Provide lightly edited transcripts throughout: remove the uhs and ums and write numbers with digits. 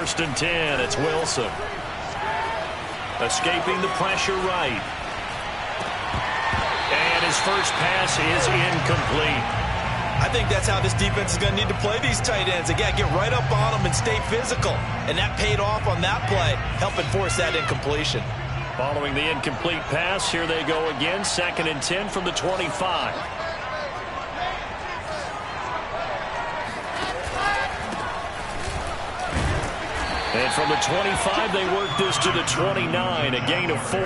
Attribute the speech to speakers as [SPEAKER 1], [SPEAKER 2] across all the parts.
[SPEAKER 1] 1st and 10. It's Wilson. Escaping the pressure right. And his first pass is incomplete.
[SPEAKER 2] I think that's how this defense is going to need to play these tight ends. They got to get right up on them and stay physical. And that paid off on that play, helping force that incompletion.
[SPEAKER 1] Following the incomplete pass, here they go again. 2nd and 10 from the 25. And from the 25, they work this to the 29, a gain of 4.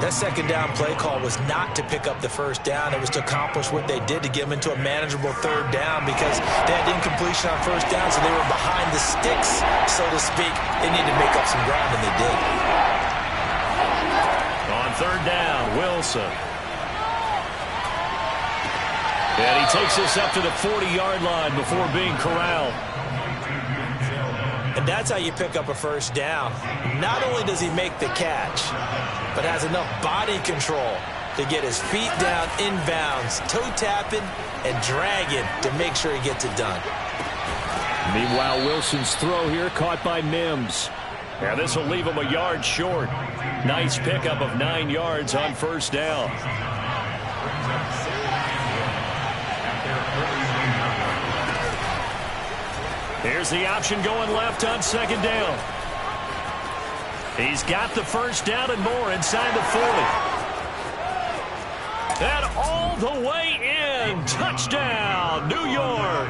[SPEAKER 2] That 2nd down play call was not to pick up the 1st down. It was to accomplish what they did to get them into a manageable 3rd down because they had incompletion on 1st down, so they were behind the sticks, so to speak. They needed to make up some ground, and they did.
[SPEAKER 1] On 3rd down, Wilson. And he takes this up to the 40-yard line before being corralled.
[SPEAKER 2] And that's how you pick up a 1st down. Not only does he make the catch, but has enough body control to get his feet down inbounds, toe tapping and dragging to make sure he gets it done.
[SPEAKER 1] Meanwhile, Wilson's throw here caught by Mims. Now this will leave him a yard short. Nice pickup of 9 yards on 1st down. Here's the option going left on 2nd down. He's got the 1st down and more inside the 40. And all the way in. Touchdown, New York.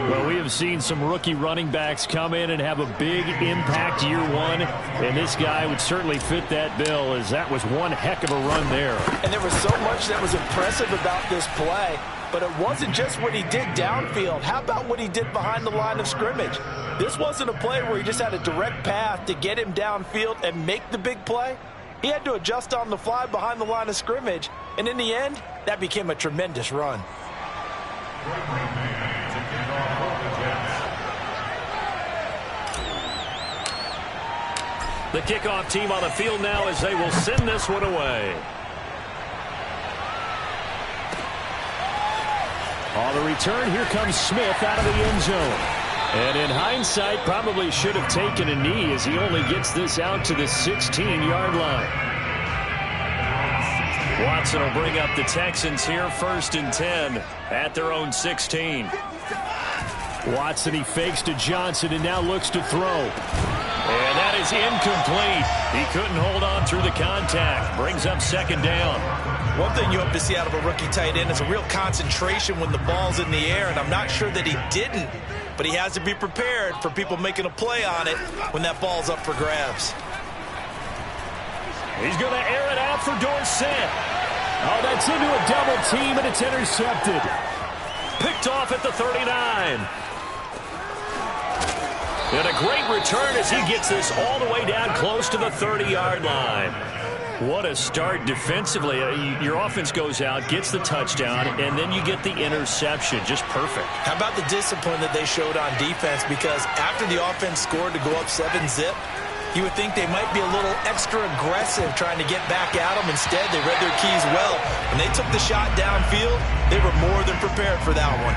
[SPEAKER 1] Well, we have seen some rookie running backs come in and have a big impact year one. And this guy would certainly fit that bill, as that was one heck of a run there.
[SPEAKER 2] And there was so much that was impressive about this play. But it wasn't just what he did downfield. How about what he did behind the line of scrimmage? This wasn't a play where he just had a direct path to get him downfield and make the big play. He had to adjust on the fly behind the line of scrimmage. And in the end, that became a tremendous run.
[SPEAKER 1] The kickoff team on the field now as they will send this one away. On the return, here comes Smith out of the end zone. And in hindsight, probably should have taken a knee as he only gets this out to the 16-yard line. Watson will bring up the Texans here, 1st and 10 at their own 16. Watson, he fakes to Johnson and now looks to throw. And that is incomplete. He couldn't hold on through the contact. Brings up 2nd down.
[SPEAKER 2] One thing you hope to see out of a rookie tight end is a real concentration when the ball's in the air, and I'm not sure that he didn't, but he has to be prepared for people making a play on it when that ball's up for grabs.
[SPEAKER 1] He's going to air it out for Dorsett. Oh, that's into a double team, and it's intercepted. Picked off at the 39. And a great return as he gets this all the way down close to the 30-yard line. What a start defensively. Your offense goes out, gets the touchdown, and then you get the interception. Just perfect. How about the discipline that they showed on defense? Because after the offense scored to go up 7-zip, you would think they might be a little extra aggressive trying to get back at them. Instead, they read their keys well. When they took the shot downfield, they were more than prepared for that one.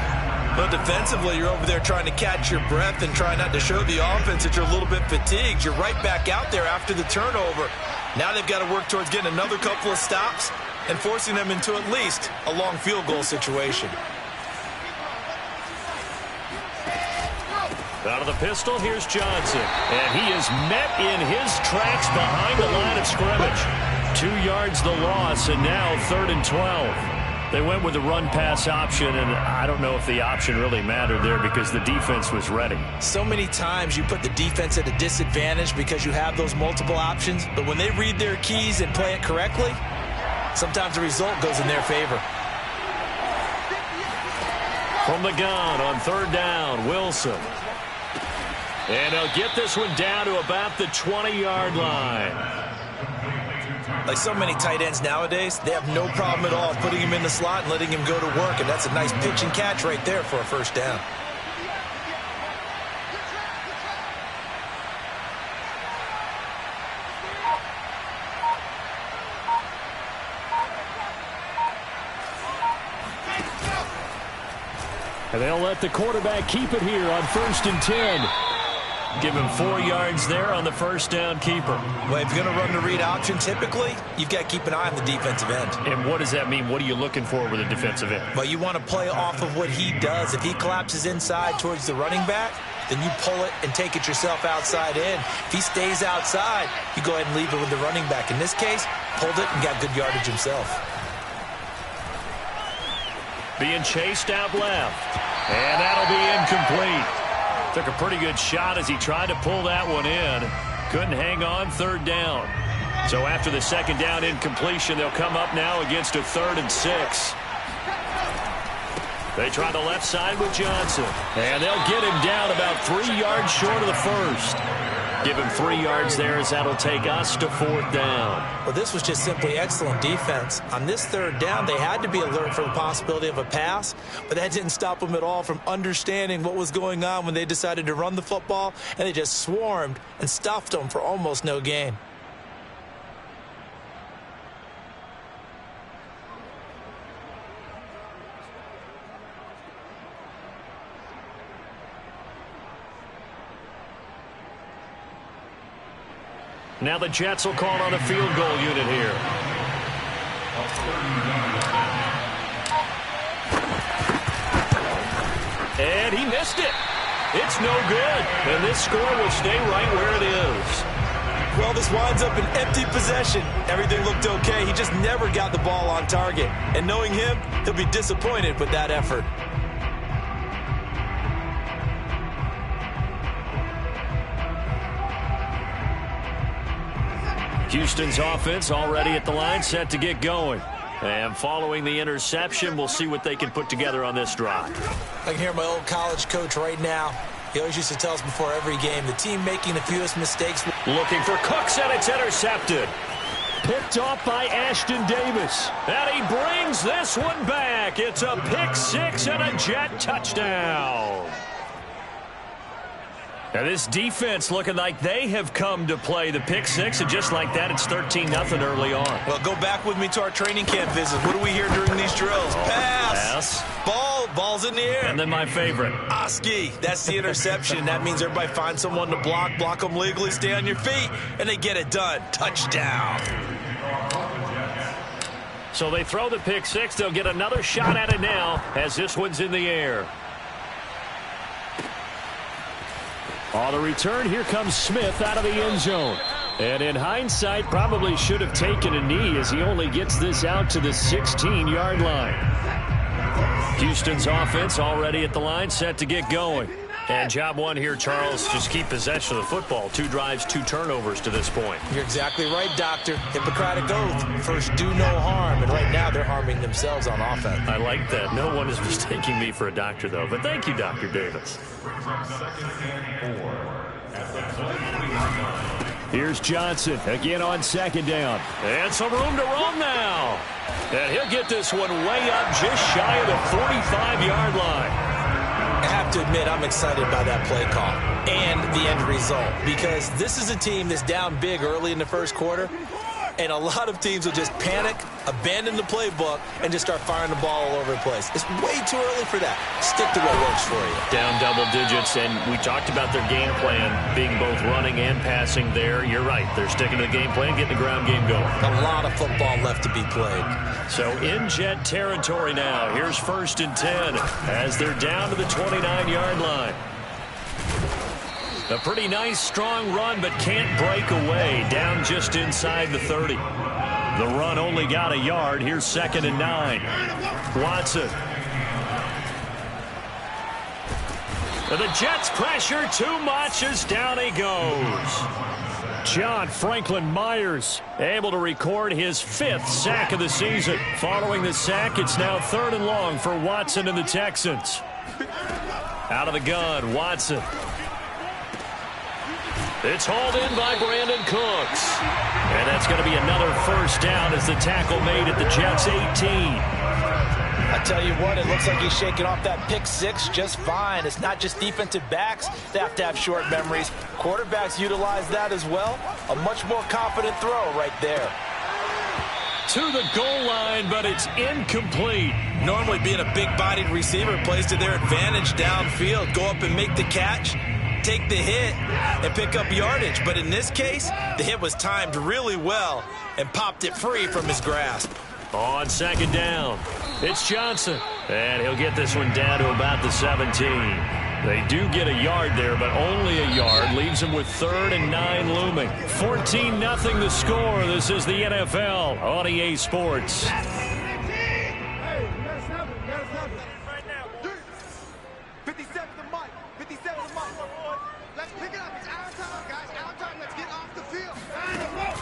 [SPEAKER 1] But defensively, you're over there trying to catch your breath and try not to show the offense that you're a little bit fatigued. You're right back out there after the turnover. Now they've got to work towards getting another couple of stops and forcing them into at least a long field goal situation. Out of the pistol, here's Johnson. And he is met in his tracks behind the line of scrimmage. 2 yards the loss, and now 3rd and 12. They went with the run-pass option, and I don't know if the option really mattered there because the defense was ready. So many times you put the defense at a disadvantage because you have those multiple options, but when they read their keys and play it correctly, sometimes the result goes in their favor. From the gun on 3rd down, Wilson. And they'll get this one down to about the 20-yard line. Like so many tight ends nowadays, they have no problem at all putting him in the slot and letting him go to work, and that's a nice pitch and catch right there for a 1st down. And they'll let the quarterback keep it here on 1st and 10. Give him 4 yards there on the first down keeper.
[SPEAKER 2] Well, if you're going to run the read option, typically, you've got to keep an eye on the defensive end.
[SPEAKER 1] And what does that mean? What are you looking for with a defensive end?
[SPEAKER 2] Well, you want to play off of what he does. If he collapses inside towards the running back, then you pull it and take it yourself outside in. If he stays outside, you go ahead and leave it with the running back. In this case, pulled it and got good yardage himself.
[SPEAKER 1] Being chased out left. And that'll be incomplete. Took a pretty good shot as he tried to pull that one in. Couldn't hang on, third down. So after the second down incompletion, they'll come up now against a 3rd and 6. They try the left side with Johnson. And they'll get him down about 3 yards short of the first. Give him 3 yards there as that'll take us to 4th down.
[SPEAKER 2] Well, this was just simply excellent defense. On this 3rd down, they had to be alert for the possibility of a pass, but that didn't stop them at all from understanding what was going on when they decided to run the football, and they just swarmed and stuffed them for almost no gain.
[SPEAKER 1] Now the Jets will call on a field goal unit here. And he missed it. It's no good. And this score will stay right where it is.
[SPEAKER 2] Well, this winds up an empty possession. Everything looked okay. He just never got the ball on target. And knowing him, he'll be disappointed with that effort.
[SPEAKER 1] Houston's offense already at the line, set to get going. And following the interception, we'll see what they can put together on this drive.
[SPEAKER 2] I can hear my old college coach right now. He always used to tell us before every game, the team making the fewest mistakes.
[SPEAKER 1] Looking for Cooks, and it's intercepted. Picked off by Ashton Davis. And he brings this one back. It's a pick 6 and a Jet touchdown. Now this defense looking like they have come to play the pick 6, and just like that, it's 13-0 early on.
[SPEAKER 2] Well, go back with me to our training camp visit. What do we hear during these drills? Pass. Ball's in the air.
[SPEAKER 1] And then my favorite.
[SPEAKER 2] Oski. That's the interception. That means everybody finds someone to block them legally, stay on your feet, and they get it done. Touchdown.
[SPEAKER 1] So they throw the pick 6. They'll get another shot at it now as this one's in the air. On the return, here comes Smith out of the end zone. And in hindsight, probably should have taken a knee as he only gets this out to the 16-yard line. Houston's offense already at the line, set to get going. And job one here, Charles, just keep possession of the football. 2 drives, 2 turnovers to this point.
[SPEAKER 2] You're exactly right, Doctor. Hippocratic oath. First, do no harm. And right now, they're harming themselves on offense.
[SPEAKER 1] I like that. No one is mistaking me for a doctor, though. But thank you, Dr. Davis. Here's Johnson again on 2nd down. And some room to roam now. And he'll get this one way up just shy of the 45-yard line.
[SPEAKER 2] I have to admit, I'm excited by that play call and the end result, because this is a team that's down big early in the first quarter, and a lot of teams will just panic, abandon the playbook, and just start firing the ball all over the place. It's way too early for that. Stick to what works for you.
[SPEAKER 1] Down double digits, and we talked about their game plan being both running and passing there. You're right. They're sticking to the game plan, getting the ground game going.
[SPEAKER 2] A lot of football left to be played.
[SPEAKER 1] So in Jet territory now. Here's 1st and 10 as they're down to the 29-yard line. A pretty nice, strong run, but can't break away. Down just inside the 30. The run only got a yard. Here's 2nd and 9. Watson. The Jets pressure too much as down he goes. John Franklin Myers able to record his 5th sack of the season. Following the sack, it's now 3rd and long for Watson and the Texans. Out of the gun, Watson. It's hauled in by Brandon Cooks. And that's going to be another first down as the tackle made at the Jets' 18.
[SPEAKER 2] I tell you what, it looks like he's shaking off that pick 6 just fine. It's not just defensive backs that have to have short memories. Quarterbacks utilize that as well. A much more confident throw right there.
[SPEAKER 1] To the goal line, but it's incomplete.
[SPEAKER 2] Normally being a big-bodied receiver plays to their advantage downfield. Go up and make the catch. take the hit and pick up yardage. But in this case, the hit was timed really well and popped it free from his grasp.
[SPEAKER 1] On second down, it's Johnson. And he'll get this one down to about the 17. They do get a yard there, but only a yard. Leaves them with 3rd and 9 looming. 14-0 the score. This is the NFL on EA Sports.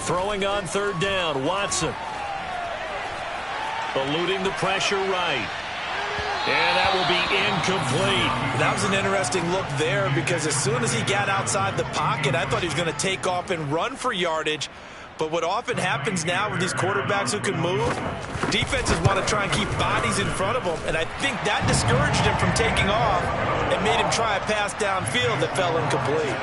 [SPEAKER 1] Throwing on 3rd down, Watson. Eluding the pressure right. And that will be incomplete.
[SPEAKER 2] That was an interesting look there because as soon as he got outside the pocket, I thought he was going to take off and run for yardage. But what often happens now with these quarterbacks who can move, defenses want to try and keep bodies in front of them. And I think that discouraged him from taking off and made him try a pass downfield that fell incomplete.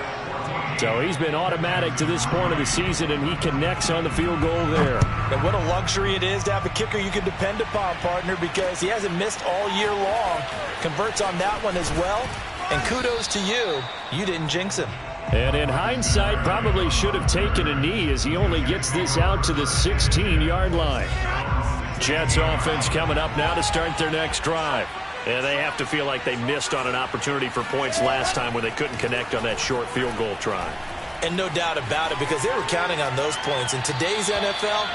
[SPEAKER 1] So he's been automatic to this point of the season, and he connects on the field goal there.
[SPEAKER 2] And what a luxury it is to have a kicker you can depend upon, partner, because he hasn't missed all year long. Converts on that one as well. And kudos to you. You didn't jinx him.
[SPEAKER 1] And in hindsight, probably should have taken a knee as he only gets this out to the 16-yard line. Jets offense coming up now to start their next drive. And they have to feel like they missed on an opportunity for points last time when they couldn't connect on that short field goal try.
[SPEAKER 2] And no doubt about it, because they were counting on those points. In today's NFL,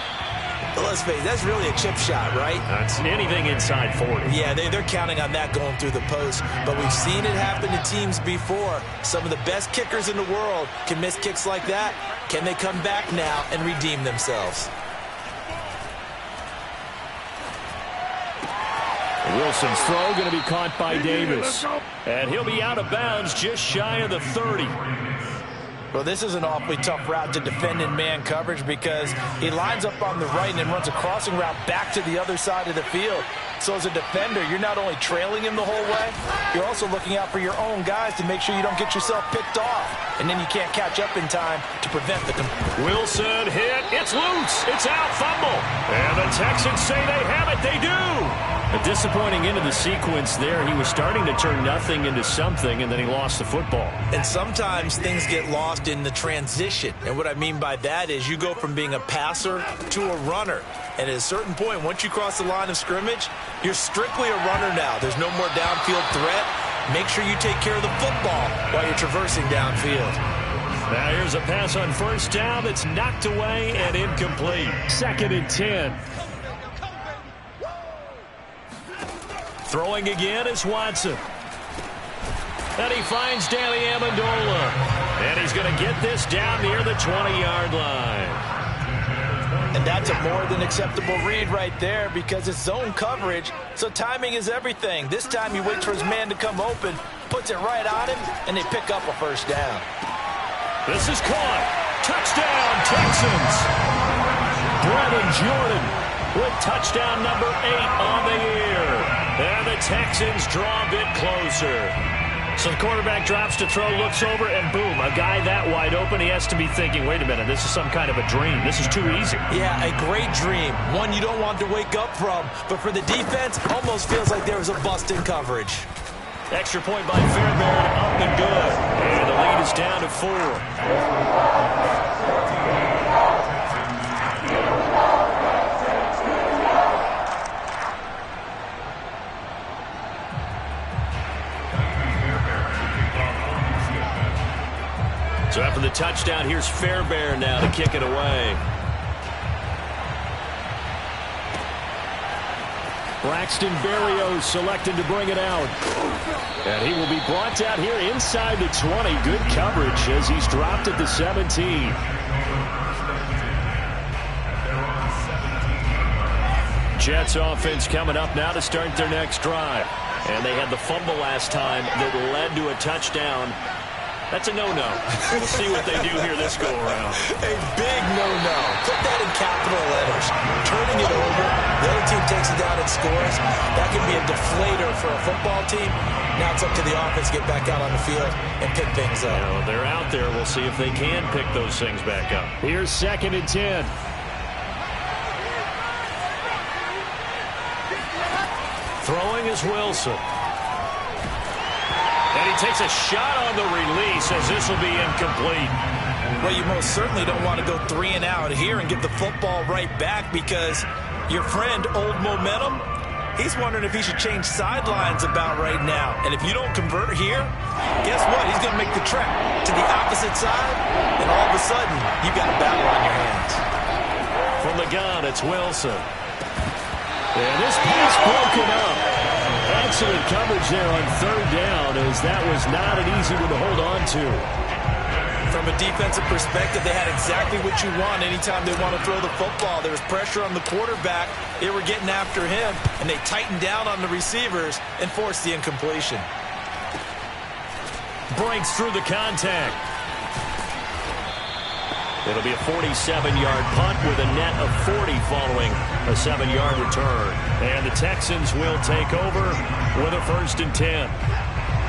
[SPEAKER 2] let's face it, that's really a chip shot, right?
[SPEAKER 1] That's anything inside 40.
[SPEAKER 2] Yeah, they're counting on that going through the post. But we've seen it happen to teams before. Some of the best kickers in the world can miss kicks like that. Can they come back now and redeem themselves?
[SPEAKER 1] Wilson's throw going to be caught by Davis. And he'll be out of bounds just shy of the 30.
[SPEAKER 2] Well, this is an awfully tough route to defend in man coverage because he lines up on the right and then runs a crossing route back to the other side of the field. So as a defender, you're not only trailing him the whole way, you're also looking out for your own guys to make sure you don't get yourself picked off. And then you can't catch up in time to prevent the...
[SPEAKER 1] Wilson hit. It's loose. It's out. Fumble. And the Texans say they have it. They do. A disappointing end of the sequence there. He was starting to turn nothing into something, and then he lost the football.
[SPEAKER 2] And sometimes things get lost in the transition. And what I mean by that is you go from being a passer to a runner. And at a certain point, once you cross the line of scrimmage, you're strictly a runner now. There's no more downfield threat. Make sure you take care of the football while you're traversing downfield.
[SPEAKER 1] Now here's a pass on 1st down that's knocked away and incomplete. 2nd and 10. Throwing again is Watson. And he finds Danny Amendola. And he's going to get this down near the 20-yard line.
[SPEAKER 2] And that's a more than acceptable read right there because it's zone coverage, so timing is everything. This time he waits for his man to come open, puts it right on him, and they pick up a 1st down.
[SPEAKER 1] This is caught. Touchdown, Texans. Brevin Jordan with touchdown number 8 on the year. And the Texans draw a bit closer. So the quarterback drops to throw, looks over, and boom, a guy that wide open, he has to be thinking, wait a minute, this is some kind of a dream. This is too easy.
[SPEAKER 2] Yeah, a great dream. One you don't want to wake up from. But for the defense, almost feels like there was a bust in coverage.
[SPEAKER 1] Extra point by Fairbairn, up and good. And the lead is down to 4. So after the touchdown, here's Fairbairn now to kick it away. Braxton Berrios selected to bring it out. And he will be brought out here inside the 20. Good coverage as he's dropped at the 17. Jets offense coming up now to start their next drive. And they had the fumble last time that led to a touchdown. That's a no-no. We'll see what they do here this go-around.
[SPEAKER 2] A big no-no. Put that in capital letters. Turning it over, the other team takes it down and scores. That can be a deflator for a football team. Now it's up to the offense to get back out on the field and pick things up.
[SPEAKER 1] You know, they're out there. We'll see if they can pick those things back up. Here's 2nd and 10. Throwing is Wilson. And he takes a shot on the release as this will be incomplete.
[SPEAKER 2] Well, you most certainly don't want to go 3 and out here and give the football right back because your friend, Old Momentum, he's wondering if he should change sidelines about right now. And if you don't convert here, guess what? He's going to make the trek to the opposite side, and all of a sudden, you've got a battle on your hands.
[SPEAKER 1] From the gun, it's Wilson. And this pass broken up. Excellent coverage there on 3rd down, as that was not an easy one to hold on to.
[SPEAKER 2] From a defensive perspective, they had exactly what you want anytime they want to throw the football. There was pressure on the quarterback. They were getting after him, and they tightened down on the receivers and forced the incompletion.
[SPEAKER 1] Breaks through the contact. It'll be a 47-yard punt with a net of 40 following a 7-yard return. And the Texans will take over with a 1st and 10.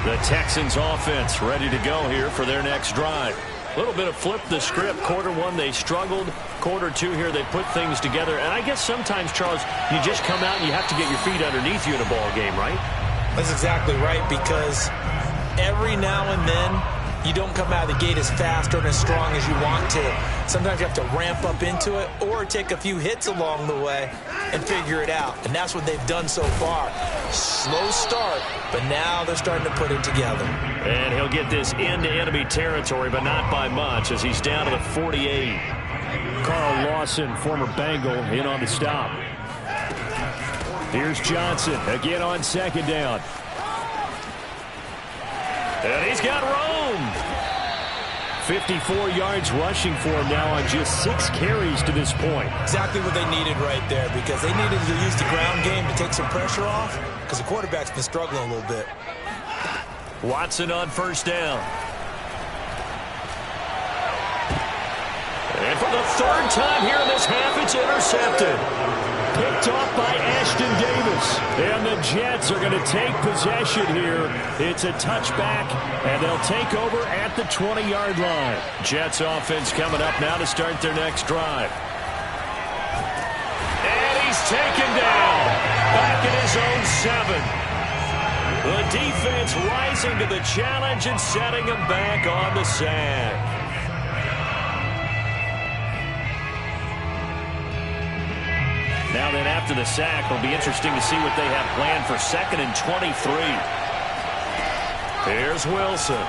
[SPEAKER 1] The Texans offense ready to go here for their next drive. A little bit of flip the script. Quarter 1, they struggled. Quarter 2 here, they put things together. And I guess sometimes, Charles, you just come out and you have to get your feet underneath you in a ball game, right?
[SPEAKER 2] That's exactly right, because every now and then, you don't come out of the gate as fast or as strong as you want to. Sometimes you have to ramp up into it or take a few hits along the way and figure it out. And that's what they've done so far. Slow start, but now they're starting to put it together.
[SPEAKER 1] And he'll get this into enemy territory, but not by much, as he's down to the 48. Carl Lawson, former Bengal, in on the stop. Here's Johnson again on 2nd down. And he's got room. 54 yards rushing for him now on just 6 carries to this point.
[SPEAKER 2] Exactly what they needed right there, because they needed to use the ground game to take some pressure off, because the quarterback's been struggling a little bit.
[SPEAKER 1] Watson on 1st down. And for the 3rd time here in this half, it's intercepted. Picked off by Ashton Davis. And the Jets are going to take possession here. It's a touchback, and they'll take over at the 20-yard line. Jets offense coming up now to start their next drive. And he's taken down. Back at his own 7. The defense rising to the challenge and setting him back on the sack. Now then, after the sack, it'll be interesting to see what they have planned for 2nd and 23. Here's Wilson.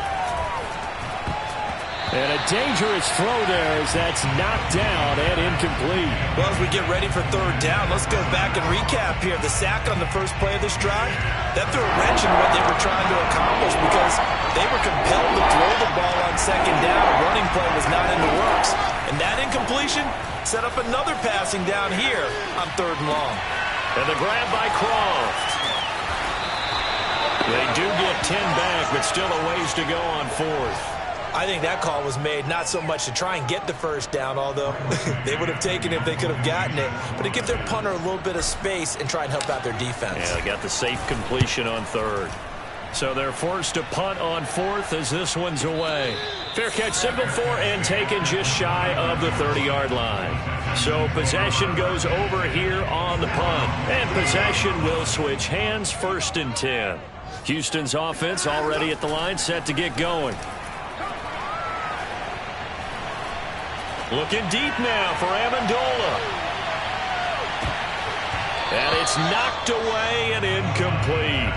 [SPEAKER 1] And a dangerous throw there as that's knocked down and incomplete.
[SPEAKER 2] Well, as we get ready for 3rd down, let's go back and recap here. The sack on the first play of this drive, that threw a wrench in what they were trying to accomplish, because they were compelled to throw the ball on 2nd down. A running play was not in the works. And that incompletion set up another passing down here on 3rd and long.
[SPEAKER 1] And the grab by Croft. They do get 10 back, but still a ways to go on 4th.
[SPEAKER 2] I think that call was made not so much to try and get the 1st down, although they would have taken it if they could have gotten it, but to give their punter a little bit of space and try and help out their defense.
[SPEAKER 1] Yeah, they got the safe completion on 3rd. So they're forced to punt on 4th as this one's away. Fair catch signal for and taken just shy of the 30-yard line. So possession goes over here on the punt. And possession will switch hands, 1st and 10. Houston's offense already at the line, set to get going. Looking deep now for Amendola. And it's knocked away and incomplete.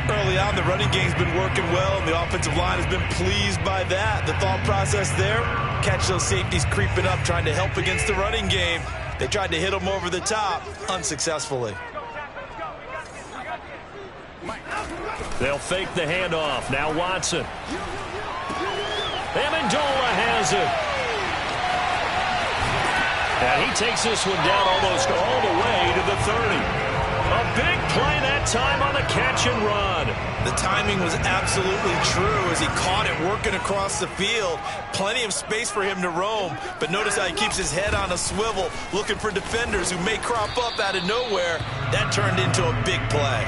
[SPEAKER 2] Early on, the running game's been working well, and the offensive line has been pleased by that. The thought process there, catch those safeties creeping up, trying to help against the running game. They tried to hit them over the top, unsuccessfully.
[SPEAKER 1] They'll fake the handoff. Now Watson. Amendola has it. And he takes this one down almost all the way to the 30. A big play that time on the catch and run.
[SPEAKER 2] The timing was absolutely true as he caught it working across the field. Plenty of space for him to roam, but notice how he keeps his head on a swivel, looking for defenders who may crop up out of nowhere. That turned into a big play.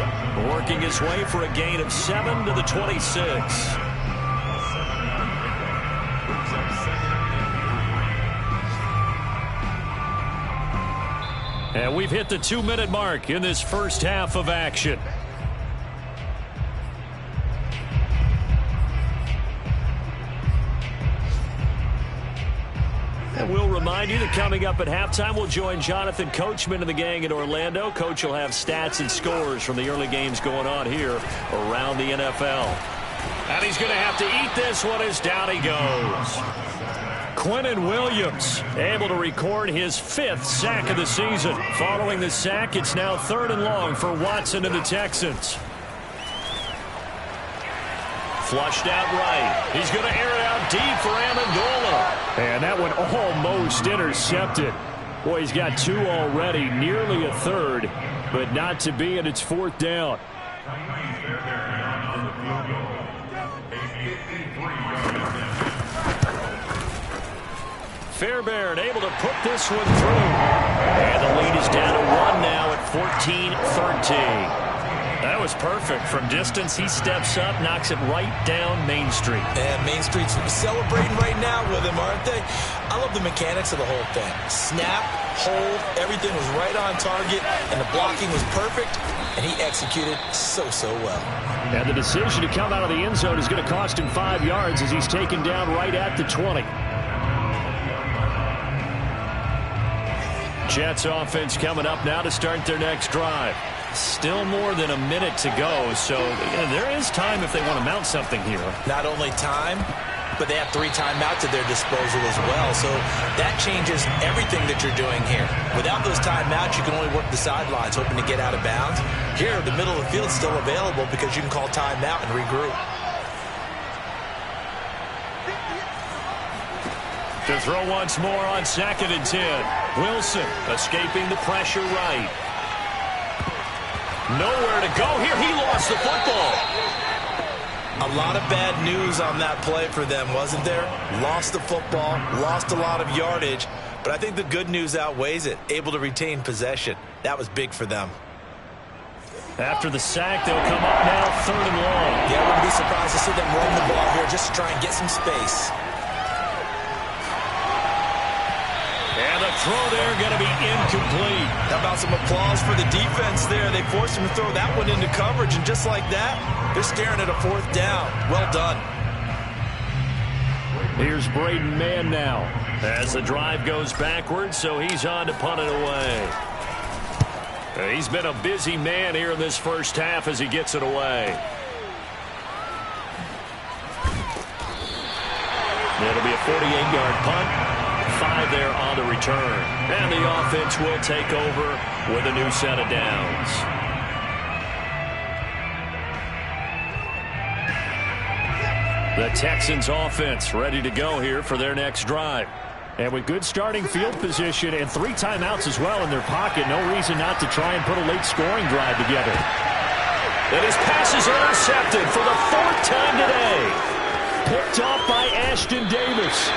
[SPEAKER 1] Working his way for a gain of 7 to the 26. And we've hit the 2-minute mark in this first half of action. remind you that coming up at halftime, we'll join Jonathan Coachman and the gang in Orlando. Coach will have stats and scores from the early games going on here around the NFL. And he's going to have to eat this one as down he goes. Quinnen Williams able to record his 5th sack of the season. Following the sack, it's now 3rd and long for Watson and the Texans. Flushed out right. He's going to air it out deep for Amendola. And that one almost intercepted. Boy, he's got 2 already, nearly a 3rd, but not to be, and it's 4th down. Fairbairn able to put this one through. And the lead is down to 1 now at 14-13. That was perfect. From distance, he steps up, knocks it right down Main Street.
[SPEAKER 2] And Main Street's celebrating right now with him, aren't they? I love the mechanics of the whole thing. Snap, hold, everything was right on target, and the blocking was perfect, and he executed so well.
[SPEAKER 1] And the decision to come out of the end zone is going to cost him 5 yards as he's taken down right at the 20. Jets offense coming up now to start their next drive. Still more than a minute to go, so there is time if they want to mount something here.
[SPEAKER 2] Not only time, but they have 3 timeouts at their disposal as well, so that changes everything that you're doing here. Without those timeouts, you can only work the sidelines, hoping to get out of bounds. Here, the middle of the field is still available because you can call timeout and regroup.
[SPEAKER 1] To throw once more on 2nd and 10. Wilson escaping the pressure right. Nowhere to go here. He lost the football.
[SPEAKER 2] A lot of bad news on that play for them, wasn't there? Lost the football, lost a lot of yardage, but I think the good news outweighs it. Able to retain possession. That was big for them.
[SPEAKER 1] After the sack, they'll come up now 3rd and long.
[SPEAKER 2] Yeah, I wouldn't be surprised to see them run the ball here just to try and get some space.
[SPEAKER 1] And the throw there going to be incomplete.
[SPEAKER 2] How about some applause for the defense there? They forced him to throw that one into coverage, and just like that, they're staring at a 4th down. Well done.
[SPEAKER 1] Here's Braden Mann now as the drive goes backwards, so he's on to punt it away. He's been a busy man here in this first half as he gets it away. It'll be a 48-yard punt. 5 there on the return. And the offense will take over with a new set of downs. The Texans offense ready to go here for their next drive. And with good starting field position and 3 timeouts as well in their pocket, no reason not to try and put a late scoring drive together. And his pass is intercepted for the 4th time today. Picked off by Ashton Davis.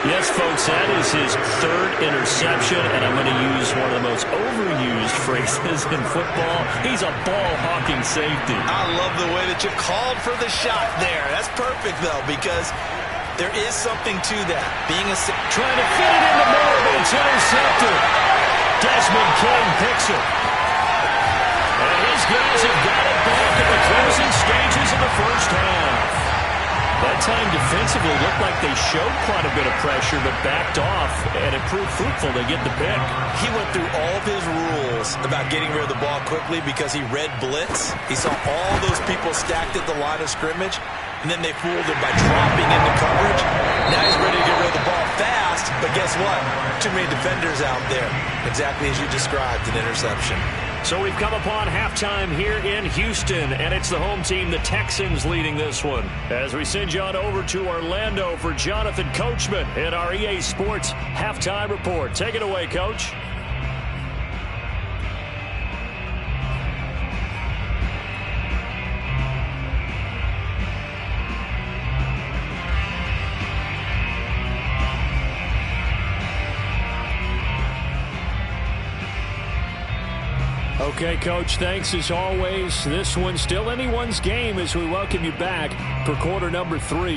[SPEAKER 1] Yes, folks, that is his 3rd interception, and I'm going to use one of the most overused phrases in football. He's a ball-hawking safety.
[SPEAKER 2] I love the way that you called for the shot there. That's perfect, though, because there is something to that.
[SPEAKER 1] Trying to fit it into more, but it's intercepted. Desmond King picks it. And his guys have got it back in the closing stages of the first half. That time defensively looked like they showed quite a bit of pressure, but backed off, and it proved fruitful to get the pick.
[SPEAKER 2] He went through all of his rules about getting rid of the ball quickly because he read blitz. He saw all those people stacked at the line of scrimmage, and then they fooled him by dropping into coverage. Now he's ready to get rid of the ball fast, but guess what? Too many defenders out there. Exactly as you described, an interception.
[SPEAKER 1] So we've come upon halftime here in Houston, and it's the home team, the Texans, leading this one. As we send you on over to Orlando for Jonathan Coachman in our EA Sports Halftime Report. Take it away, Coach. Okay, Coach, thanks as always. This one's still anyone's game as we welcome you back for quarter number 3.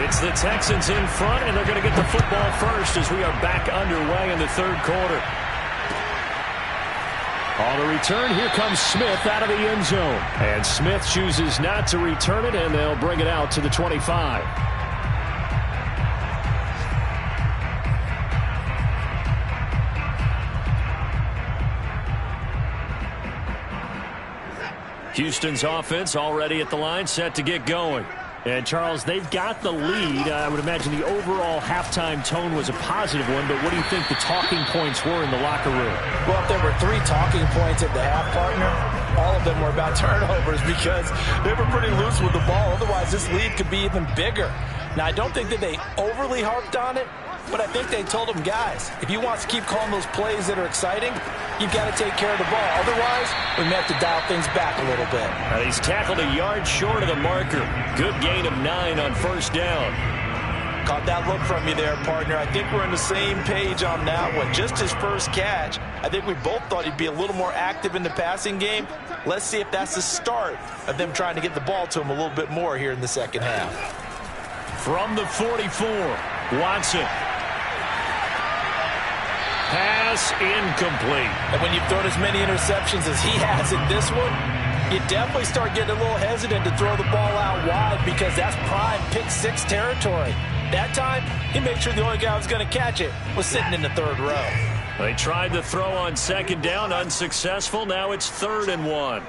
[SPEAKER 1] It's the Texans in front, and they're going to get the football first as we are back underway in the 3rd quarter. On the return, here comes Smith out of the end zone. And Smith chooses not to return it, and they'll bring it out to the 25. Houston's offense already at the line, set to get going. And, Charles, they've got the lead. I would imagine the overall halftime tone was a positive one, but what do you think the talking points were in the locker room?
[SPEAKER 2] Well, if there were 3 talking points at the half, partner, all of them were about turnovers because they were pretty loose with the ball. Otherwise, this lead could be even bigger. Now, I don't think that they overly harped on it, but I think they told them, guys, if you want to keep calling those plays that are exciting, you've got to take care of the ball. Otherwise, we may have to dial things back a little bit.
[SPEAKER 1] And he's tackled a yard short of the marker. Good gain of 9 on first down.
[SPEAKER 2] Caught that look from you there, partner. I think we're on the same page on that one. Just his first catch. I think we both thought he'd be a little more active in the passing game. Let's see if that's the start of them trying to get the ball to him a little bit more here in the second half.
[SPEAKER 1] From the 44, Watson. Pass incomplete.
[SPEAKER 2] And when you've thrown as many interceptions as he has in this one, you definitely start getting a little hesitant to throw the ball out wide because that's prime pick-6 territory. That time, he made sure the only guy who was going to catch it was sitting in the third row.
[SPEAKER 1] They tried to throw on second down, unsuccessful. Now it's 3rd and 1.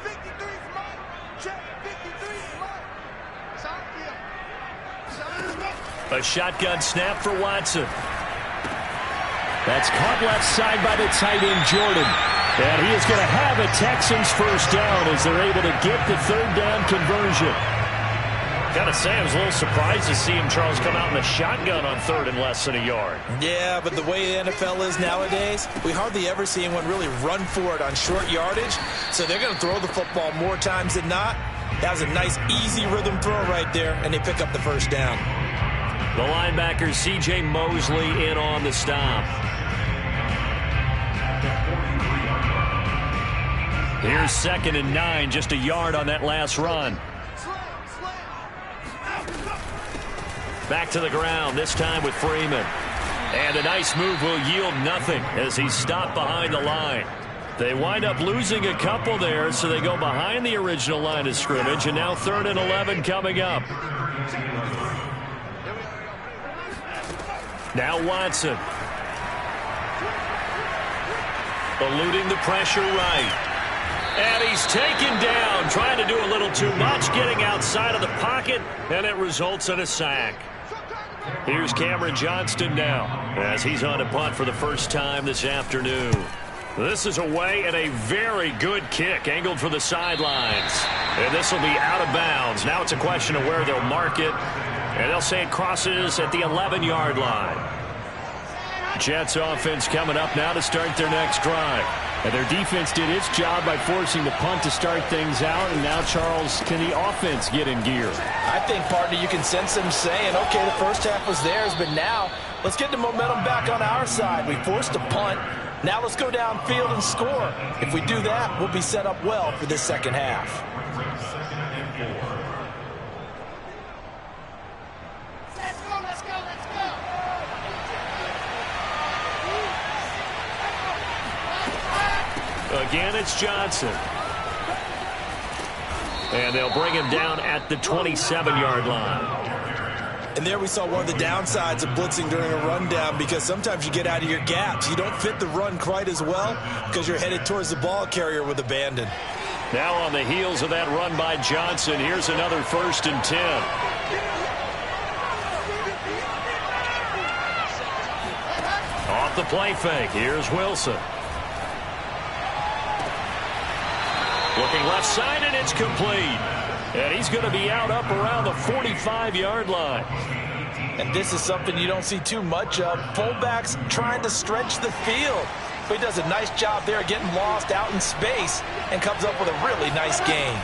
[SPEAKER 1] A shotgun snap for Watson. That's caught left side by the tight end, Jordan. And he is going to have a Texans first down as they're able to get the 3rd down conversion. Got to say, I was a little surprised to see him, Charles, come out in the shotgun on 3rd and less than a yard.
[SPEAKER 2] Yeah, but the way the NFL is nowadays, we hardly ever see anyone really run for it on short yardage. So they're going to throw the football more times than not. That was a nice, easy rhythm throw right there, and they pick up the first down.
[SPEAKER 1] The linebacker, C.J. Mosley, in on the stop. Here's 2nd and 9, just a yard on that last run. Back to the ground, this time with Freeman. And a nice move will yield nothing as he's stopped behind the line. They wind up losing a couple there, so they go behind the original line of scrimmage, and now 3rd and 11 coming up. Now Watson. Eluding the pressure right. And he's taken down, trying to do a little too much, getting outside of the pocket, and it results in a sack. Here's Cameron Johnston now, as he's on a punt for the first time this afternoon. This is away and a very good kick, angled for the sidelines. And this will be out of bounds. Now it's a question of where they'll mark it, and they'll say it crosses at the 11-yard line. Jets offense coming up now to start their next drive. And their defense did its job by forcing the punt to start things out. And now, Charles, can the offense get in gear?
[SPEAKER 2] I think, partner, you can sense them saying, okay, the first half was theirs, but now let's get the momentum back on our side. We forced a punt. Now let's go downfield and score. If we do that, we'll be set up well for this second half.
[SPEAKER 1] Again, it's Johnson. And they'll bring him down at the 27-yard line.
[SPEAKER 2] And there we saw one of the downsides of blitzing during a rundown, because sometimes you get out of your gaps. You don't fit the run quite as well because you're headed towards the ball carrier with abandon.
[SPEAKER 1] Now on the heels of that run by Johnson, here's another 1st and 10. Off the play fake, here's Wilson. Looking left side, and it's complete. And he's going to be out up around the 45-yard line.
[SPEAKER 2] And this is something you don't see too much of. Fullbacks trying to stretch the field. But he does a nice job there getting lost out in space and comes up with a really nice gain.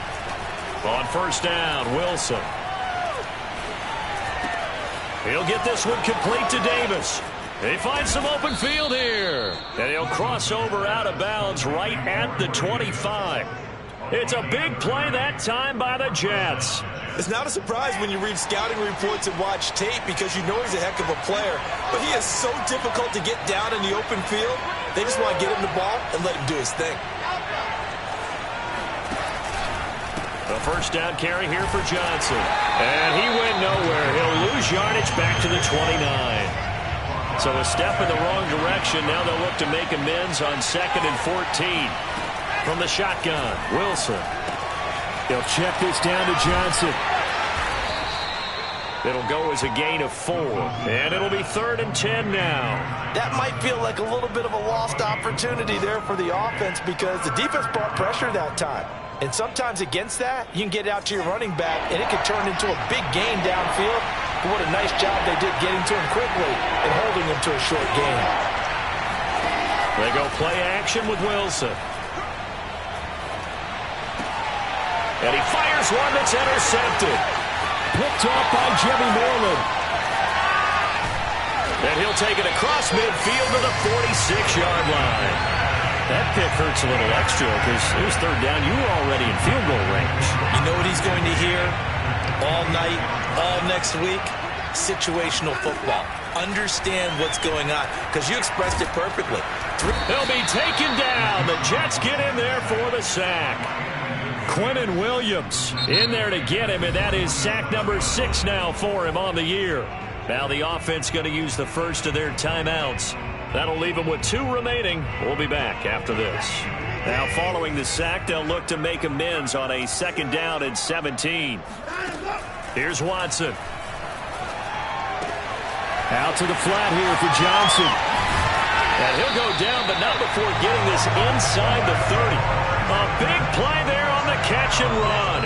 [SPEAKER 1] On first down, Wilson. He'll get this one complete to Davis. He finds some open field here. And he'll cross over out of bounds right at the 25. It's a big play that time by the Jets.
[SPEAKER 2] It's not a surprise when you read scouting reports and watch tape, because you know he's a heck of a player. But he is so difficult to get down in the open field. They just want to get him the ball and let him do his thing.
[SPEAKER 1] A first down carry here for Johnson. And he went nowhere. He'll lose yardage back to the 29. So a step in the wrong direction. Now they'll look to make amends on 2nd and 14. From the shotgun, Wilson. He'll check this down to Johnson. It'll go as a gain of 4. And it'll be 3rd and 10 now.
[SPEAKER 2] That might feel like a little bit of a lost opportunity there for the offense because the defense brought pressure that time. And sometimes against that, you can get out to your running back, and it can turn into a big gain downfield. But what a nice job they did getting to him quickly and holding him to a short gain.
[SPEAKER 1] They go play action with Wilson. And he fires one that's intercepted. Picked off by Jimmy Moreland. And he'll take it across midfield to the 46-yard line. That pick hurts a little extra because it was 3rd down. You were already in field goal range.
[SPEAKER 2] You know what he's going to hear all night, all next week? Situational football. Understand what's going on because you expressed it perfectly.
[SPEAKER 1] He'll be taken down. The Jets get in there for the sack. Quinnen Williams in there to get him, and that is sack number 6 now for him on the year. Now the offense going to use the first of their timeouts. That'll leave them with 2 remaining. We'll be back after this. Now following the sack, they'll look to make amends on a 2nd down and 17. Here's Watson. Out to the flat here for Johnson. And he'll go down, but not before getting this inside the 30. A big play there on the catch and run.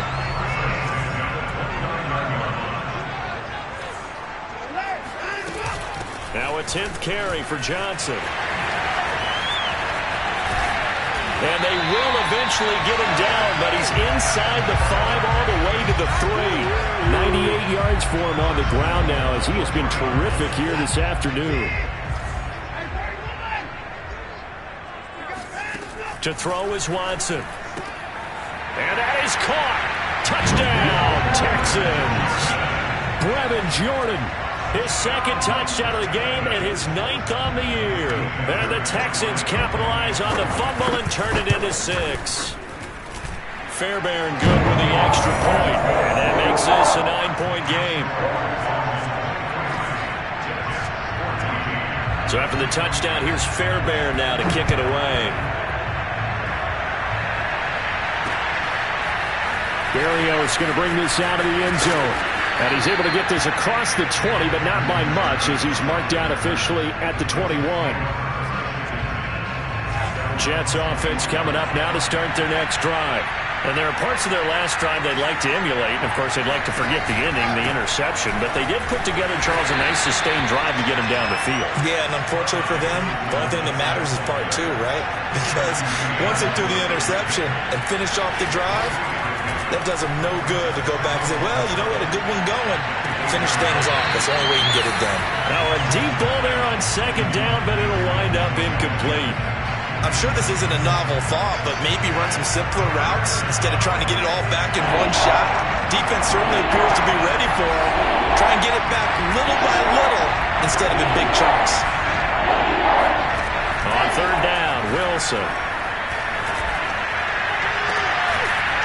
[SPEAKER 1] Now a 10th carry for Johnson. And they will eventually get him down, but he's inside the 5 all the way to the 3. 98 yards for him on the ground now as he has been terrific here this afternoon. To throw is Watson. And that is caught. Touchdown, Texans. Brevin Jordan, his 2nd touchdown of the game and his 9th on the year. And the Texans capitalize on the fumble and turn it into 6. Fairbairn good with the extra point. And that makes this a 9-point game. So after the touchdown, here's Fairbairn now to kick it away. Berrios going to bring this out of the end zone. And he's able to get this across the 20, but not by much as he's marked down officially at the 21. Jets offense coming up now to start their next drive. And there are parts of their last drive they'd like to emulate. And, of course, they'd like to forget the ending, the interception. But they did put together, Charles, a nice sustained drive to get him down the field.
[SPEAKER 2] Yeah, and unfortunately for them, the only thing that matters is part 2, right? Because once they threw the interception and finished off the drive, that does them no good to go back and say, well, you know what, a good one going. Finish things off. That's the only way you can get it done.
[SPEAKER 1] Now a deep ball there on 2nd down, but it'll wind up incomplete.
[SPEAKER 2] I'm sure this isn't a novel thought, but maybe run some simpler routes instead of trying to get it all back in one shot. Defense certainly appears to be ready for it. Try and get it back little by little instead of in big chunks.
[SPEAKER 1] On 3rd down, Wilson.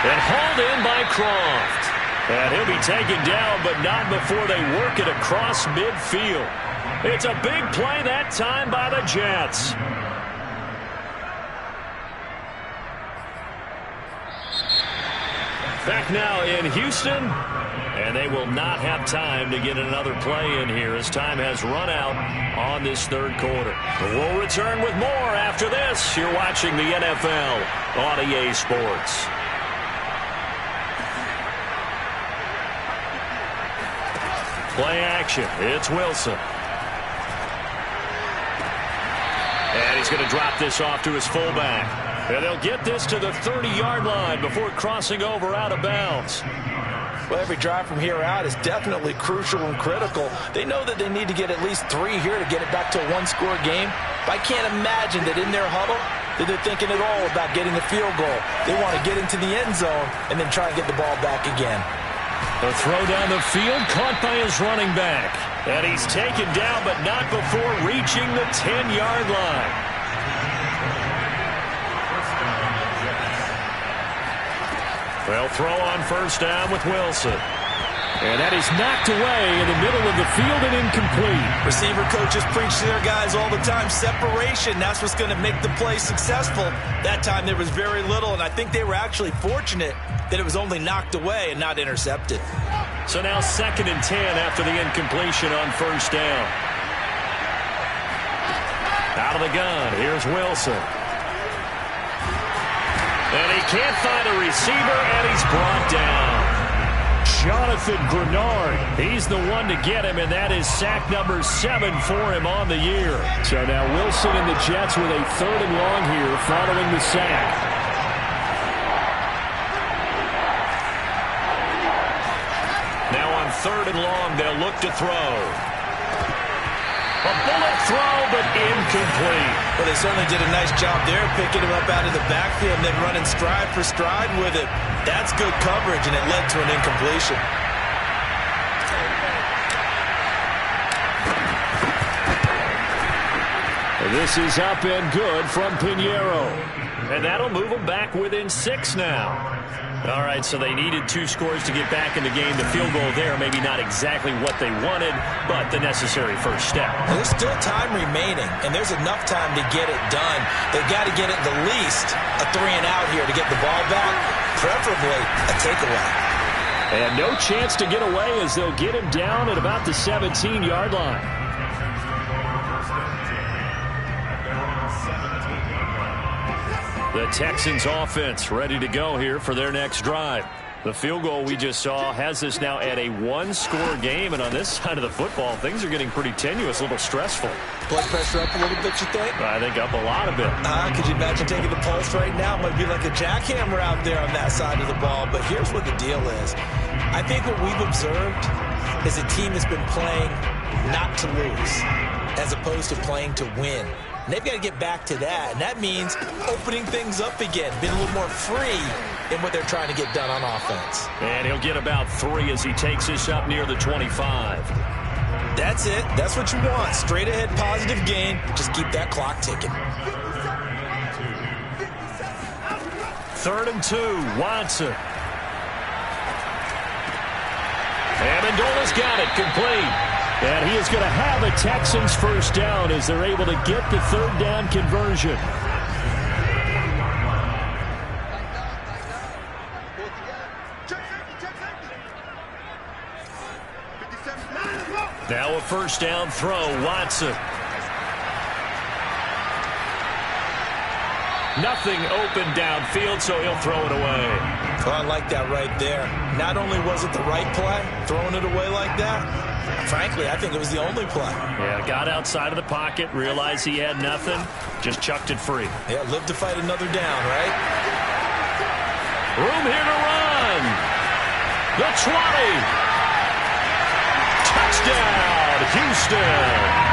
[SPEAKER 1] And hauled in by Croft. And he'll be taken down, but not before they work it across midfield. It's a big play that time by the Jets. Back now in Houston, and they will not have time to get another play in here as time has run out on this 3rd quarter. We'll return with more after this. You're watching the NFL on EA Sports. Play action. It's Wilson. And he's going to drop this off to his fullback. And they'll get this to the 30-yard line before crossing over out of bounds.
[SPEAKER 2] Well, every drive from here out is definitely crucial and critical. They know that they need to get at least 3 here to get it back to a 1-score game. But I can't imagine that in their huddle that they're thinking at all about getting a field goal. They want to get into the end zone and then try and get the ball back again.
[SPEAKER 1] The throw down the field caught by his running back. And he's taken down, but not before reaching the 10-yard line. They'll throw on first down with Wilson.
[SPEAKER 3] And that is knocked away in the middle of the field and incomplete.
[SPEAKER 2] Receiver coaches preach to their guys all the time. Separation, that's what's going to make the play successful. That time there was very little, and I think they were actually fortunate that it was only knocked away and not intercepted.
[SPEAKER 1] So now 2nd and 10 after the incompletion on first down. Out of the gun, here's Wilson. And he can't find a receiver, and he's brought down.
[SPEAKER 3] Jonathan Grenard.
[SPEAKER 1] He's the one to get him, and that is sack number 7 for him on the year.
[SPEAKER 3] So now Wilson and the Jets with a 3rd and long here following the sack.
[SPEAKER 1] Now on 3rd and long, they'll look to throw. A bullet throw, but incomplete.
[SPEAKER 2] Well, they certainly did a nice job there, picking him up out of the backfield and then running stride for stride with it. That's good coverage, and it led to an incompletion.
[SPEAKER 3] This is up and good from Pinheiro.
[SPEAKER 1] And that'll move them back within 6 now. All right, so they needed 2 scores to get back in the game. The field goal there, maybe not exactly what they wanted, but the necessary first step.
[SPEAKER 2] There's still time remaining, and there's enough time to get it done. They've got to get it the least a 3-and-out here to get the ball back, preferably a takeaway.
[SPEAKER 3] And no chance to get away as they'll get him down at about the 17-yard line.
[SPEAKER 1] The Texans offense ready to go here for their next drive. The field goal we just saw has us now at a 1-score game, and on this side of the football, things are getting pretty tenuous, a little stressful.
[SPEAKER 2] Blood pressure up a little bit, you think?
[SPEAKER 1] I think up a lot of it.
[SPEAKER 2] Could you imagine taking the pulse right now? It might be like a jackhammer out there on that side of the ball, but here's what the deal is. I think what we've observed is a team that's been playing not to lose as opposed to playing to win. And they've got to get back to that, and that means opening things up again, being a little more free in what they're trying to get done on offense.
[SPEAKER 1] And he'll get about 3 as he takes this up near the 25.
[SPEAKER 2] That's it. That's what you want. Straight ahead positive gain. Just keep that clock ticking.
[SPEAKER 1] 3rd and 2, Watson. And Amendola's got it, complete.
[SPEAKER 3] And he is going to have a Texans first down as they're able to get the 3rd down conversion.
[SPEAKER 1] Now a first down throw, Watson. Nothing open downfield, so he'll throw it away.
[SPEAKER 2] Oh, I like that right there. Not only was it the right play, throwing it away like that, frankly, I think it was the only play.
[SPEAKER 1] Yeah, got outside of the pocket, realized he had nothing, just chucked it free.
[SPEAKER 2] Yeah, live to fight another down, right?
[SPEAKER 1] Room here to run. The 20. Touchdown, Houston.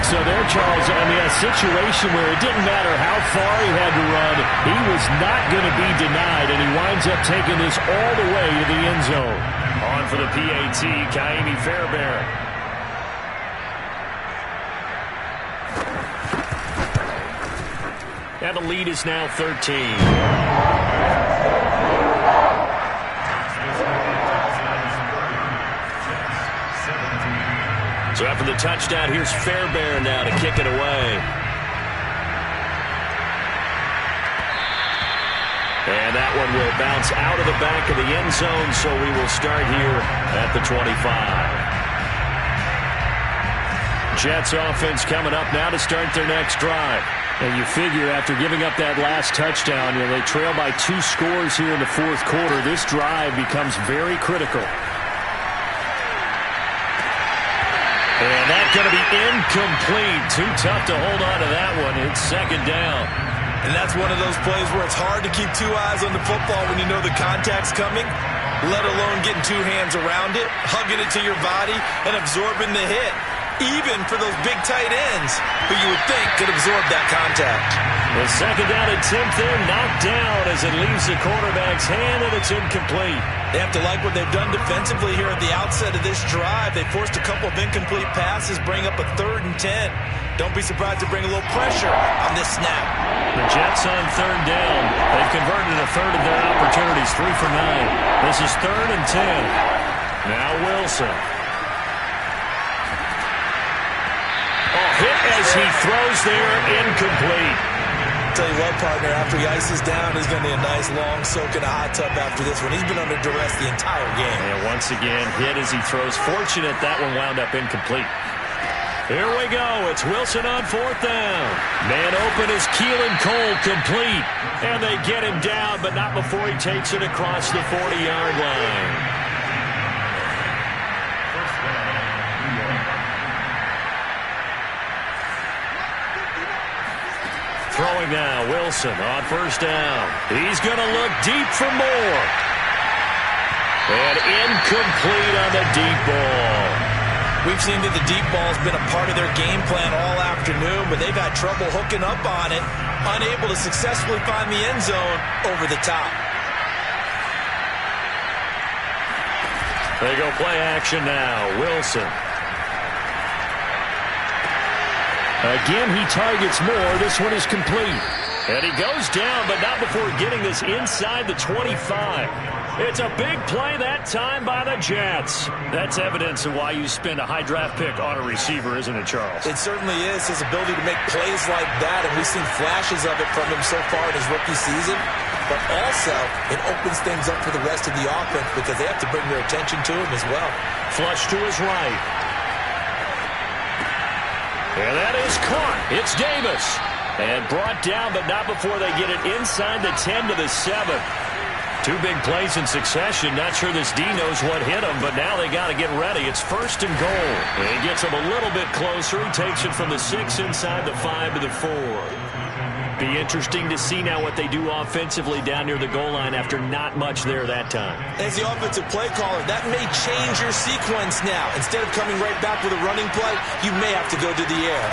[SPEAKER 3] So there, Charles, I mean, a situation where it didn't matter how far he had to run, he was not going to be denied, and he winds up taking this all the way to the end zone.
[SPEAKER 1] On for the PAT, Ka'imi Fairbairn. And the lead is now 13. So after the touchdown, here's Fairbairn now to kick it away. And that one will bounce out of the back of the end zone, so we will start here at the 25. Jets offense coming up now to start their next drive.
[SPEAKER 3] And you figure after giving up that last touchdown, you know, they trail by 2 scores here in the 4th quarter. This drive becomes very critical.
[SPEAKER 1] And that's going to be incomplete. Too tough to hold on to that one. It's 2nd down.
[SPEAKER 2] And that's one of those plays where it's hard to keep 2 eyes on the football when you know the contact's coming, let alone getting 2 hands around it, hugging it to your body, and absorbing the hit, even for those big tight ends who you would think could absorb that contact.
[SPEAKER 1] The second down attempt there knocked down as it leaves the quarterback's hand, and it's incomplete.
[SPEAKER 2] They have to like what they've done defensively here at the outset of this drive. They forced a couple of incomplete passes, bring up a 3rd and 10. Don't be surprised to bring a little pressure on this snap.
[SPEAKER 1] The Jets on 3rd down. They've converted a third of their opportunities, 3 for 9. This is 3rd and 10. Now Wilson. Hit as he throws there, incomplete.
[SPEAKER 2] Tell you what, partner, after he ices down, he's going to be a nice long soak in a hot tub after this one. He's been under duress the entire game.
[SPEAKER 1] And once again, hit as he throws. Fortunate that one wound up incomplete. Here we go. It's Wilson on 4th down. Man open is Keelan Cole, complete. And they get him down, but not before he takes it across the 40-yard line. Throwing now, Wilson on 1st down. He's going to look deep for more. And incomplete on the deep ball.
[SPEAKER 2] We've seen that the deep ball has been a part of their game plan all afternoon, but they've had trouble hooking up on it, unable to successfully find the end zone over the top.
[SPEAKER 1] They go play action now, Wilson. Again, he targets more. This one is complete. And he goes down, but not before getting this inside the 25. It's a big play that time by the Jets. That's evidence of why you spend a high draft pick on a receiver, isn't it, Charles?
[SPEAKER 2] It certainly is, his ability to make plays like that, and we've seen flashes of it from him so far in his rookie season. But also, it opens things up for the rest of the offense because they have to bring their attention to him as well.
[SPEAKER 1] Flush to his right. And that is caught. It's Davis. And brought down, but not before they get it inside the 10 to the 7. 2 big plays in succession. Not sure this D knows what hit him, but now they got to get ready. It's 1st and goal. And he gets him a little bit closer. He takes it from the 6 inside the 5 to the 4. Be interesting to see now what they do offensively down near the goal line after not much there that time.
[SPEAKER 2] As the offensive play caller, that may change your sequence now. Instead of coming right back with a running play, you may have to go to the air.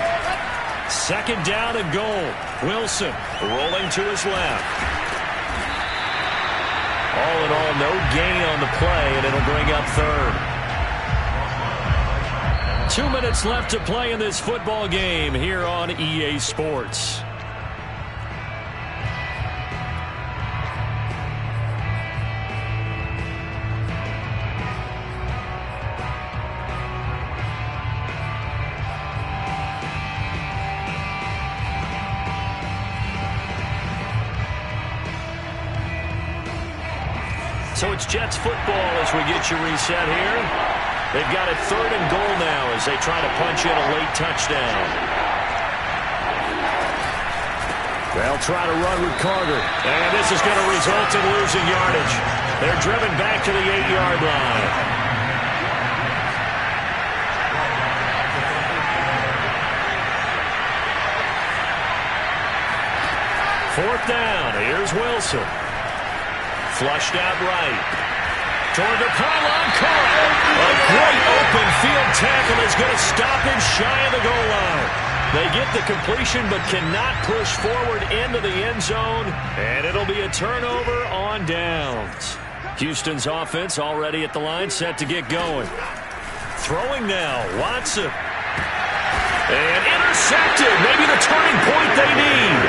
[SPEAKER 1] 2nd down and goal. Wilson rolling to his left. All in all, no gain on the play, and it'll bring up 3rd. 2 minutes left to play in this football game here on EA Sports. So it's Jets football as we get you reset here. They've got it 3rd and goal now as they try to punch in a late touchdown. They'll try to run with Carter. And this is going to result in losing yardage. They're driven back to the 8-yard line. Fourth down. Here's Wilson. Flushed out right. Toward the pylon, Carter. A great open field tackle is going to stop him shy of the goal line. They get the completion but cannot push forward into the end zone, and it'll be a turnover on downs. Houston's offense already at the line, set to get going. Throwing now, Watson. And intercepted. Maybe the turning point they need.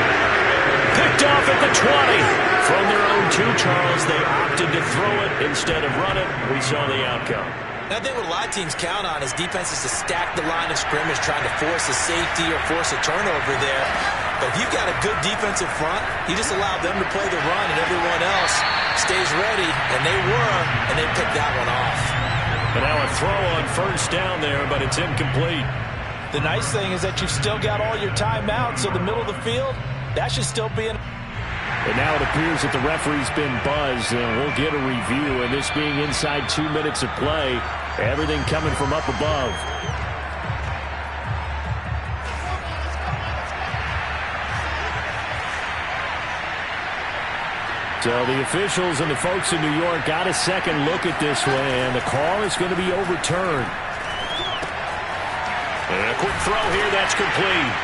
[SPEAKER 1] Picked off at the 20. From their own 2, Charles, they opted to throw it instead of run it. We saw the outcome.
[SPEAKER 2] I think what a lot of teams count on is defenses to stack the line of scrimmage, trying to force a safety or force a turnover there. But if you've got a good defensive front, you just allow them to play the run and everyone else stays ready, and they were, and they picked that one off.
[SPEAKER 1] But now a throw on 1st down there, but it's incomplete.
[SPEAKER 2] The nice thing is that you've still got all your timeouts, so the middle of the field, that should still be in.
[SPEAKER 3] And now it appears that the referee's been buzzed, and we'll get a review. And this being inside 2 minutes of play, everything coming from up above. So the officials and the folks in New York got a second look at this one, and the call is going to be overturned.
[SPEAKER 1] And a quick throw here, that's complete.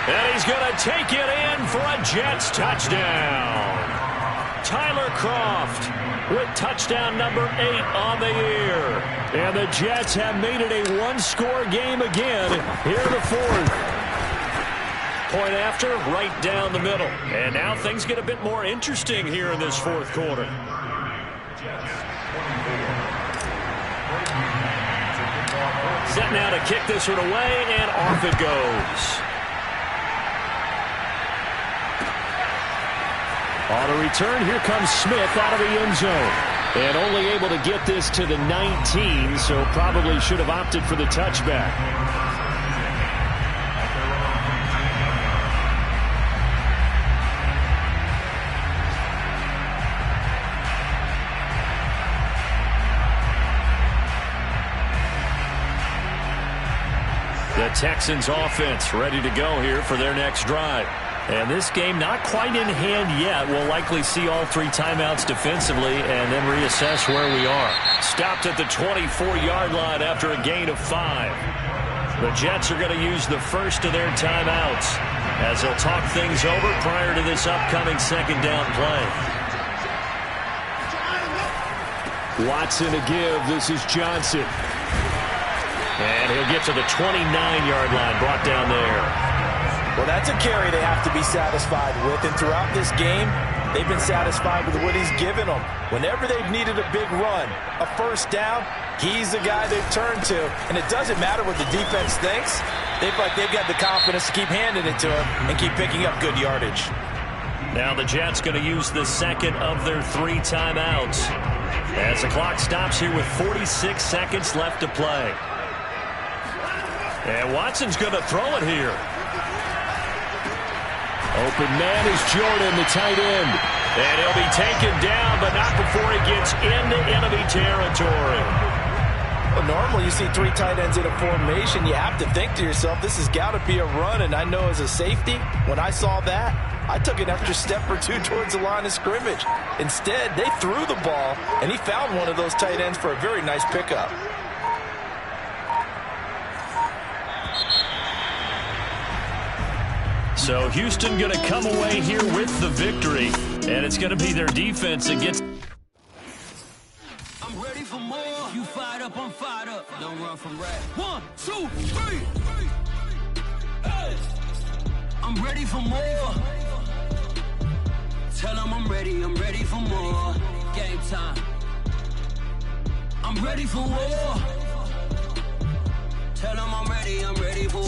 [SPEAKER 1] And he's going to take it in for a Jets touchdown. Tyler Kroft with touchdown number 8 on the year. And the Jets have made it a one-score game again here in the fourth. Point after, right down the middle. And now things get a bit more interesting here in this fourth quarter. Set now to kick this one away, and off it goes. On a return, here comes Smith out of the end zone. And only able to get this to the 19, so probably should have opted for the touchback. The Texans offense ready to go here for their next drive. And this game not quite in hand yet. We'll likely see all 3 timeouts defensively and then reassess where we are. Stopped at the 24-yard line after a gain of 5. The Jets are going to use the first of their timeouts as they'll talk things over prior to this upcoming second down play. Watson to give. This is Johnson. And he'll get to the 29-yard line, brought down there.
[SPEAKER 2] Well, that's a carry they have to be satisfied with, and throughout this game, they've been satisfied with what he's given them. Whenever they've needed a big run, a first down, he's the guy they've turned to, and it doesn't matter what the defense thinks. They've got the confidence to keep handing it to him and keep picking up good yardage.
[SPEAKER 1] Now the Jets going to use the second of their 3 timeouts as the clock stops here with 46 seconds left to play. And Watson's going to throw it here. Open man is Jordan, the tight end. And he'll be taken down, but not before he gets into enemy territory.
[SPEAKER 2] Well, normally you see 3 tight ends in a formation. You have to think to yourself, this has got to be a run. And I know as a safety, when I saw that, I took an extra step or 2 towards the line of scrimmage. Instead, they threw the ball, and he found one of those tight ends for a very nice pickup.
[SPEAKER 1] So Houston going to come away here with the victory, and it's going to be their defense that gets.
[SPEAKER 4] I'm ready for more. You fired up, I'm fired up. Don't run from rap. 1, 2, 3. Hey. I'm ready for more. Tell them I'm ready for more. Game time. I'm ready for war. Tell them I'm ready for